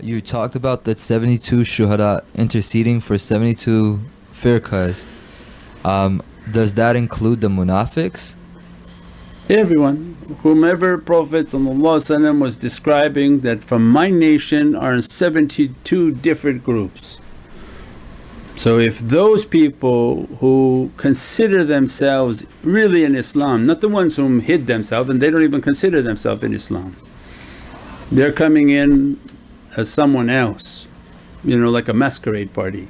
you talked about that 72 shuhada interceding for 72 firqas. Does that include the munafiqs? Everyone, whomever Prophet ﷺ was describing that from my nation are in 72 different groups. So if those people who consider themselves really in Islam, not the ones who hid themselves and they don't even consider themselves in Islam, they're coming in as someone else, like a masquerade party.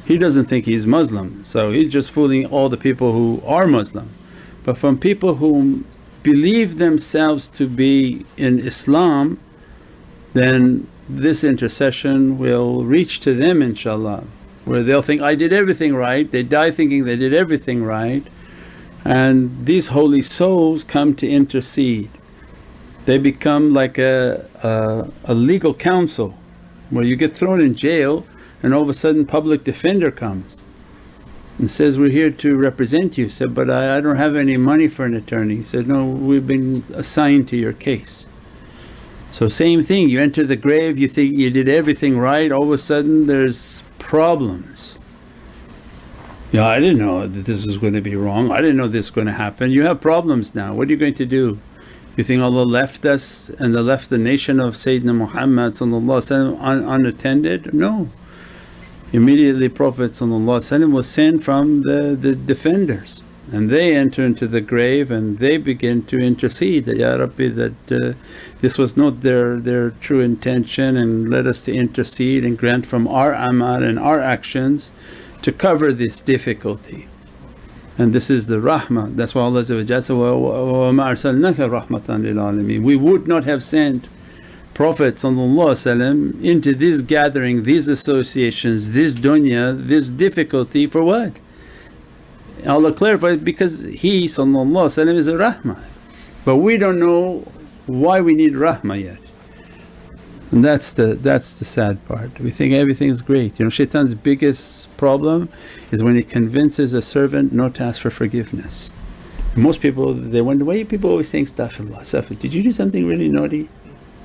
He doesn't think he's Muslim, so he's just fooling all the people who are Muslim. But from people who believe themselves to be in Islam, then this intercession will reach to them inshaAllah, where they'll think, I did everything right. They die thinking they did everything right, and these holy souls come to intercede. They become like a legal counsel where you get thrown in jail and all of a sudden public defender comes and says, we're here to represent you. Said, but I don't have any money for an attorney. He said, no, we've been assigned to your case. So same thing, you enter the grave, you think you did everything right, all of a sudden there's problems. Yeah, I didn't know that this was going to be wrong, I didn't know this was going to happen. You have problems now, what are you going to do? You think Allah left us and left the nation of Sayyidina Muhammad unattended? No. Immediately Prophet was sent from the defenders, and they enter into the grave and they begin to intercede that, Ya Rabbi, that this was not their true intention, and led us to intercede and grant from our amal and our actions to cover this difficulty. And this is the rahmah. That's why Allah said, وَمَا أَرْسَلْنَاكَ رَحْمَةً لِلْعَالَمِينَ. We would not have sent Prophet into this gathering, these associations, this dunya, this difficulty for what? Allah clarified, because He is a rahmah, but we don't know why we need rahmah yet. And that's the sad part. We think everything's great. Shaitan's biggest problem is when he convinces a servant not to ask for forgiveness. Most people, they wonder, why are people always saying astaghfirullah, astaghfirullah? Did you do something really naughty?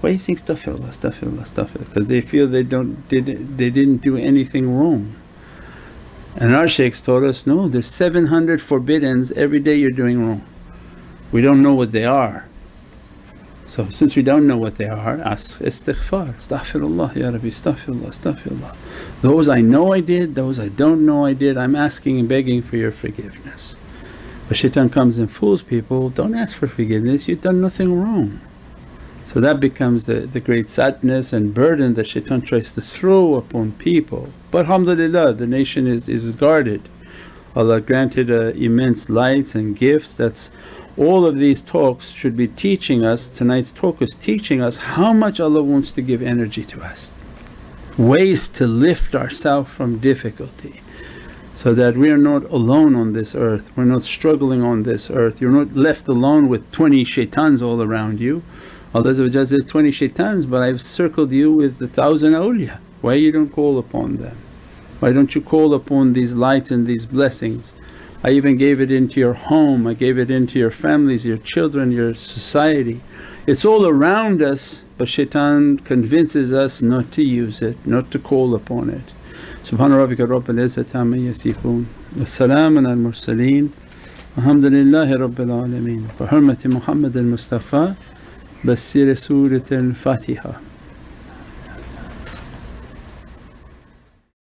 Why are you saying astaghfirullah, astaghfirullah, astaghfirullah? Because they feel they didn't do anything wrong. And our shaykhs taught us, no, there's 700 forbiddens every day you're doing wrong. We don't know what they are. So since we don't know what they are, ask istighfar, astaghfirullah ya Rabbi, astaghfirullah, astaghfirullah. Those I know I did, those I don't know I did, I'm asking and begging for your forgiveness. But shaitan comes and fools people, don't ask for forgiveness, you've done nothing wrong. So that becomes the great sadness and burden that shaitan tries to throw upon people. But alhamdulillah, the nation is guarded. Allah granted immense lights and gifts. That's all of these talks should be teaching us. Tonight's talk is teaching us how much Allah wants to give energy to us, ways to lift ourselves from difficulty, so that we are not alone on this earth, we're not struggling on this earth, you're not left alone with 20 shaitans all around you. Allah says, 20 shaitans, but I've circled you with 1,000 awliya. Why you don't call upon them? Why don't you call upon these lights and these blessings? I even gave it into your home, I gave it into your families, your children, your society. It's all around us, but shaitan convinces us not to use it, not to call upon it. Subhana rabbika rabbil izzati amma yasifoon, wa salaamun al mursaleen, walhamdulillahi rabbil alameen. Bi hurmati Muhammadan Mustafa, Basir Surat al-Fatiha.